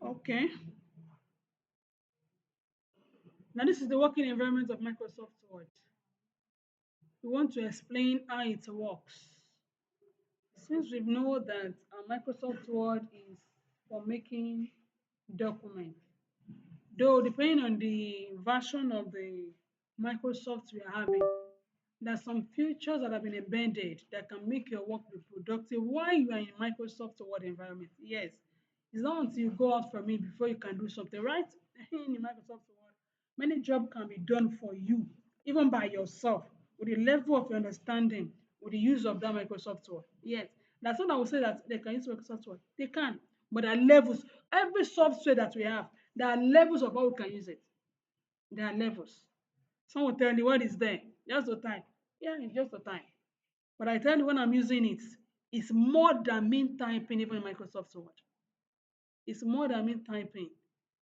Okay. Now this is the working environment of Microsoft Word. We want to explain how it works. Since we know that Microsoft Word is for making documents, though depending on the version of the Microsoft we are having, there's some features that have been embedded that can make your work be productive while you are in Microsoft Word environment. Yes, it's not until you go out from it before you can do something. Right in Microsoft Word, many jobs can be done for you, even by yourself, with the level of your understanding, with the use of that Microsoft Word. Yes, that's not I would say that they can use Microsoft Word. They can, but there are levels. Every software that we have, there are levels of how we can use it. There are levels. Some will tell you what is there, just the time. Yeah, it's just the time. But I tell you when I'm using it, it's more than me typing even in Microsoft Word. It's more than me typing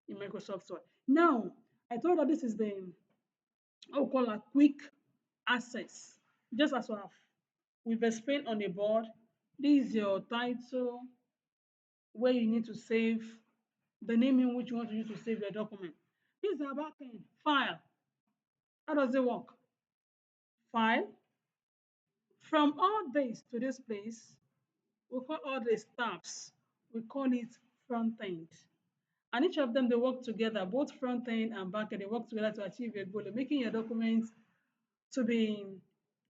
in Microsoft Word. Now, I told that this is the what we call a quick access. Just as we've explained on the board, this is your title where you need to save the name in which you want to use to save your document. This is our backend file. How does it work? File. From all this to this place, we call all these tabs, we call it front end. And each of them, they work together, both front end and back end, they work together to achieve your goal of making your documents to be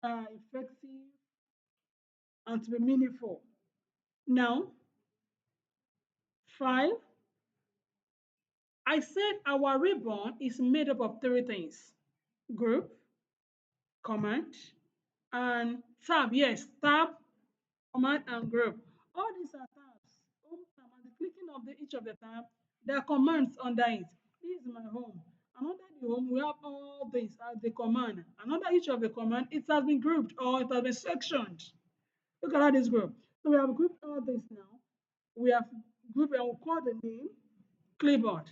effective and to be meaningful. Now, file, I said our ribbon is made up of three things: group, command, and tab. Yes, tab, command, and group. All these are tabs. Home tab, and the clicking of each of the tab, there are commands under it. This is my home. And under the home, we have all this as the command. And under each of the command, it has been grouped or it has been sectioned. Look at how this group. So we have grouped all this now. We have grouped and we call the name clipboard.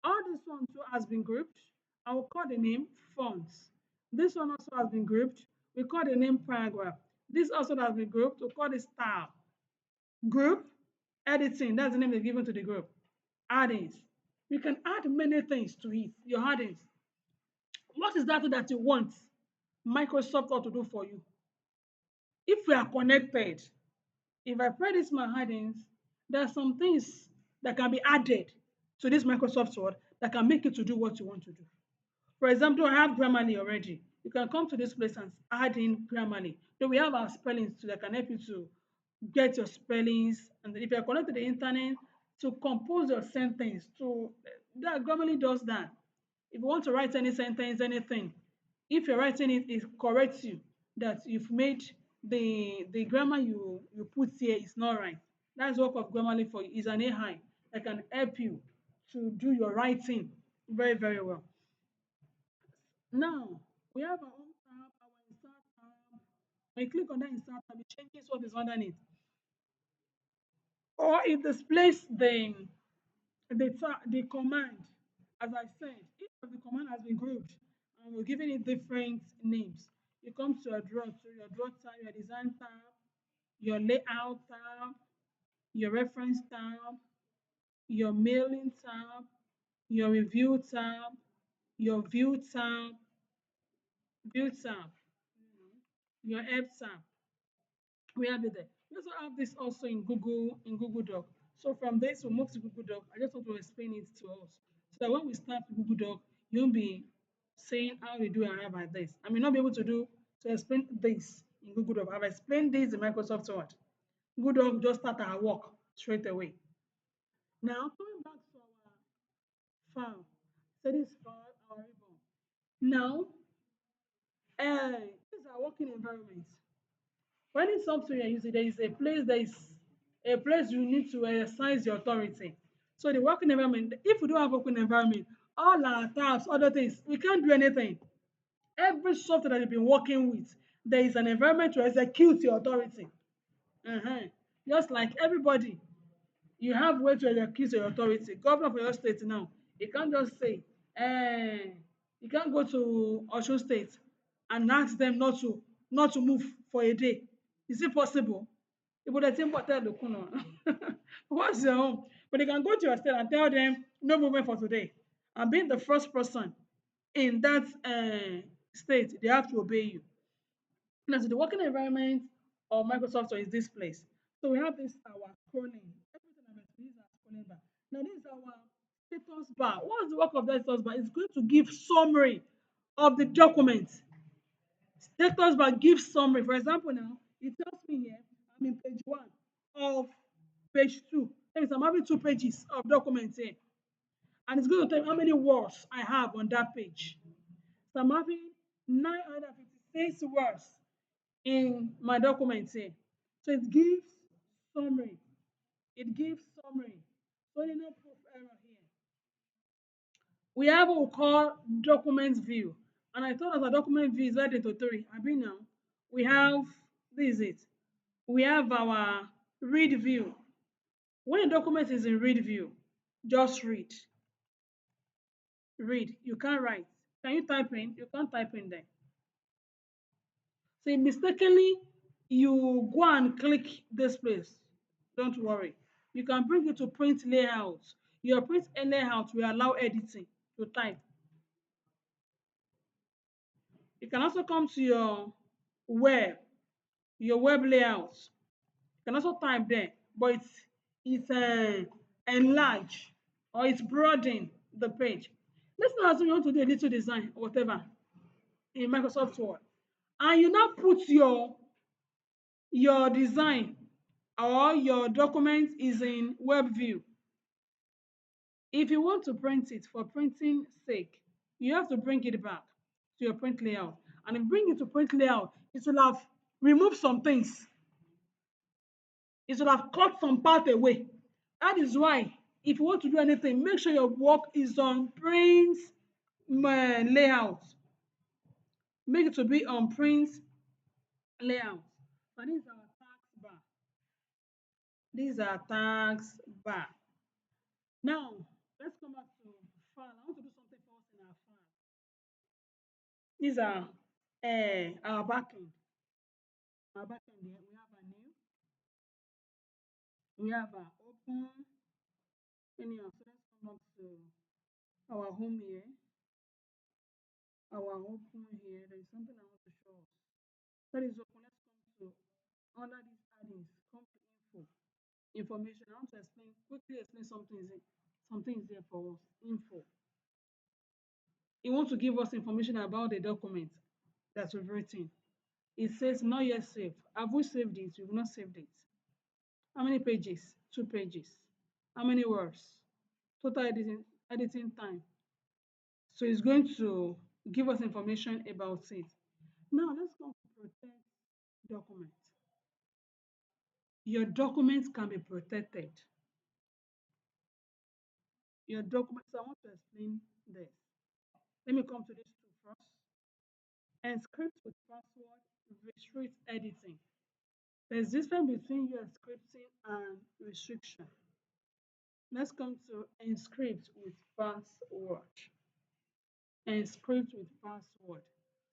All this one too has been grouped. I will call the name fonts. This one also has been grouped. We call the name paragraph. This also has been grouped. We call it style. Group, editing, that's the name they're given to the group. Addings. You can add many things to it, your addings. What is that you want Microsoft Word to do for you? If we are connected, if I press this my addings, there are some things that can be added to this Microsoft Word that can make it to do what you want to do. For example, I have Grammarly already. You can come to this place and add in Grammarly. Then we have our spellings too that can help you to get your spellings. And if you're connected to the internet, to compose your sentence, to that Grammarly does that. If you want to write any sentence, anything, if you're writing it, it corrects you that you've made the grammar you put here is not right. That's work of Grammarly for you. It's an AI that can help you to do your writing very, very well. Now, we have our home tab, our insert tab. When you click on that insert tab, it changes what is underneath. Or it displays the command. As I said, each of the command has been grouped and we're giving it different names. You come to your draw tab, your design tab, your layout tab, your reference tab, your mailing tab, your review tab, your view tab, your help tab. We have it there. We also have this also in Google Doc. So from this, we move to Google Doc. I just want to explain it to us so that when we start Google Doc, you won't be saying how you do and have like this. I may not be able to explain this in Google Doc. I've explained this in Microsoft Word. Google Doc just start our work straight away. Now coming back to our file, so this file, our ribbon. Now, this is our working environment. When it's software you're using, there is a place you need to exercise your authority. So the working environment, if we don't have working environment, all our tasks, other things, we can't do anything. Every software that you've been working with, there is an environment to execute your authority. Uh-huh. Just like everybody, you have way to execute your authority. Governor for your state now, you can't just say, you can't go to Osun State and ask them not to move for a day. Is it possible? Ibo lẹ tí ń bọ̀ tẹ́ ẹ lókun náà. What's your own? But you can go to your state and tell them no movement for today. And being the first person in that state, they have to obey you. Now, so the working environment of Microsoft is this place. So we have this our scrolling. Everything I'm explaining is our scrolling bar. Now this is our status bar. What's the work of that status bar? It's going to give summary of the document. Status bar gives summary. For example, now it tells me here I'm in page one of page two. That means I'm having two pages of documents here. And it's going to tell me how many words I have on that page. So I'm having 956 words in my documents here. So it gives summary. It gives summary. So there's no proof error here. We have what we call document view. And I thought that a document view is right into three. I mean now, we have, this is it. We have our read view. When a document is in read view, just read. Read. You can't write. Can you type in? You can't type in there. So if mistakenly you go and click this place, don't worry. You can bring it to print layout. Your print layout will allow editing to type. You can also come to web, your web layout. You can also type there, but it's enlarge or it's broaden the page. Let's now assume you want to do a little design, or whatever, in Microsoft Word, and you now put your design or your document is in web view. If you want to print it for printing sake, you have to bring it back to your print layout. And if you bring it to print layout, it will have removed some things. It will have cut some part away. That is why if you want to do anything, make sure your work is on print layout. Make it to be on print layout. And these are tags bar. These are tags bar. Now, let's come back to file. I want to do something for us in our file. These are our backend. Our backend here, we have a new, we have our open. Anyhow, so let's come back to our home here, our open here. There is something I want to show us. That is open. Let's come to under these addings, come to info, information. I want to quickly explain something is it. Something is there for us. Info. It wants to give us information about the document that we've written. It says not yet saved. Have we saved it? We've not saved it. How many pages? 2 pages. How many words? Total editing time. So it's going to give us information about it. Now let's go to protect documents. Your documents can be protected. Your documents, I want to explain this. Let me come to this two first. Encrypt with password, restrict editing. There's difference between you encrypting and restriction. Let's come to encrypt with password. Encrypt with password.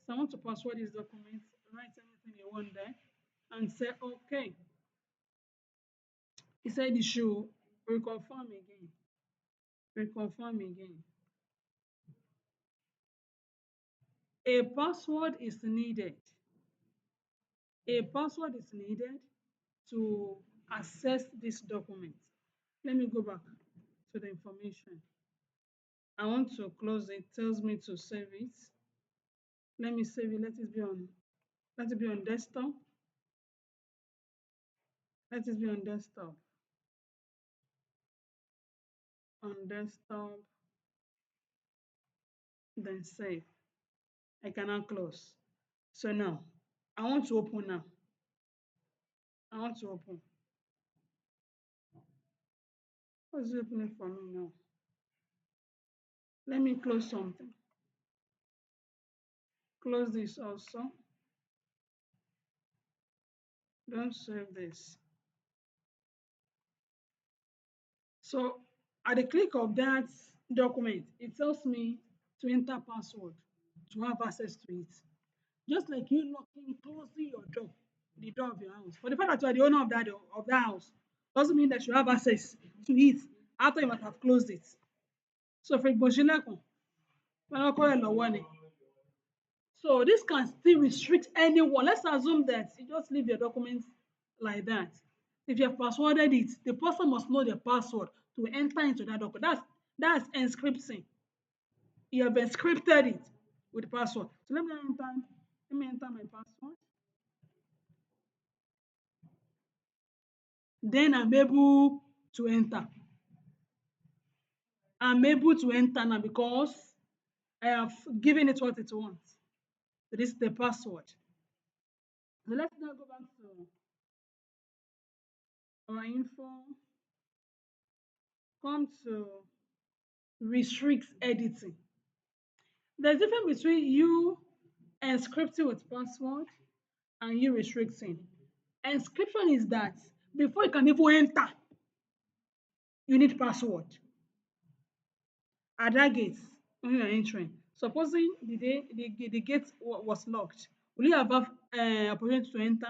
So I want to password this document, write anything you want there, and say okay. He said you should reconfirm again. Reconfirm again. A password is needed. A password is needed to access this document. Let me go back to the information. I want to close it. Tells me to save it. Let me save it. Let it be on desktop. Let it be on desktop. On desktop, then save. I cannot close. So now I want to open now. I want to open. What's opening for me now? Let me close something. Close this also. Don't save this. So at the click of that document, it tells me to enter password to have access to it. Just like you locking, closing your door, the door of your house. For the fact that you are the owner of that house doesn't mean that you have access to it after you might have closed it. So for ìgbòsílẹ̀kùn, kọ́kọ́rọ́ ẹ̀ lọ́wọ́ ni. So this can still restrict anyone. Let's assume that you just leave your documents like that. If you have passworded it, the person must know the password to enter into that document. That's encrypting. You have encrypted it with the password. So let me enter my password. Then I'm able to enter. I'm able to enter now because I have given it what it wants. So this is the password. So let's now go back to our info. Come to restrict editing. There's a difference between you encrypting with password and you restricting. Encryption is that before you can even enter, you need password. At that gate, when you are entering, supposing the gate was locked, will you have opportunity to enter?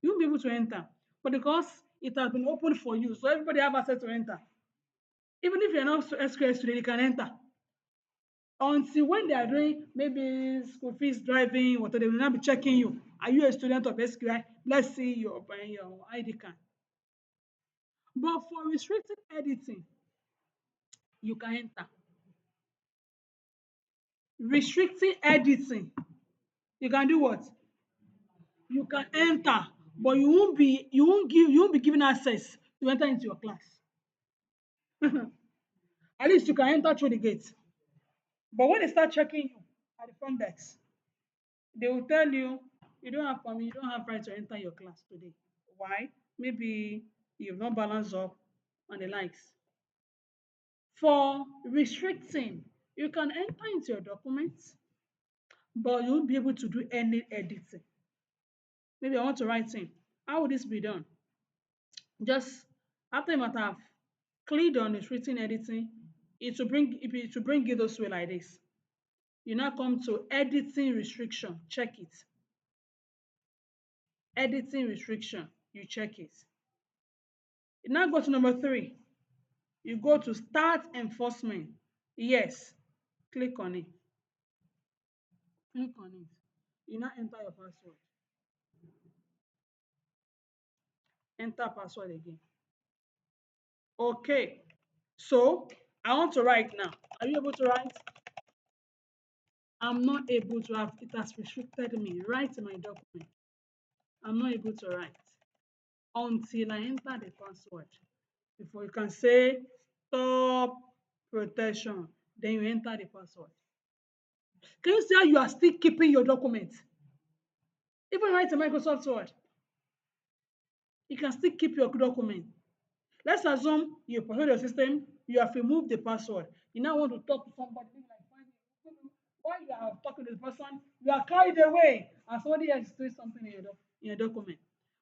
You won't be able to enter. But because it has been opened for you, so everybody have access to enter. Even if you're not SQL student, you can enter. Until when they are doing maybe school fees, driving, whatever, they will not be checking you. Are you a student of SQI? Let's see your ID card. But for restricted editing, you can enter. Restricting editing, you can do what? You can enter, but you won't be given access to enter into your class. At least you can enter through the gate. But when they start checking you at the front desk, they will tell you you don't have permit, you don't have right to enter your class today. Why? Maybe you've not balanced up and the likes. For restricting, you can enter into your documents, but you won't be able to do any editing. Maybe I want to write in. How would this be done? Just after you might have clicked on restricting editing, it will bring you this way like this. You now come to editing restriction, check it. Editing restriction, you check it. You now go to number 3. You go to start enforcement. Yes, click on it. Click on it. You now enter your password. Enter password again. Okay. So I want to write now. Are you able to write? I'm not able to have it has restricted me. Write in my document. I'm not able to write until I enter the password. Before you can say stop protection, then you enter the password. Can you see how you are still keeping your document? Even write a Microsoft Word, you can still keep your document. Let's assume you protect your system, you have removed the password. You now want to talk to somebody, maybe like 5 minutes. While you are talking to the person, you are carried away and somebody else is doing something in your document.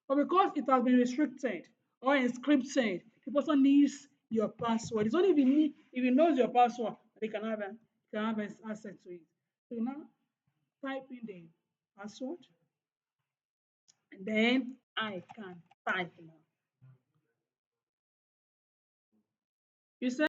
But because it has been restricted or encrypted, the person needs your password. It's only if he knows your password that they can have access to it. So you now type in the password and then I can type now. You say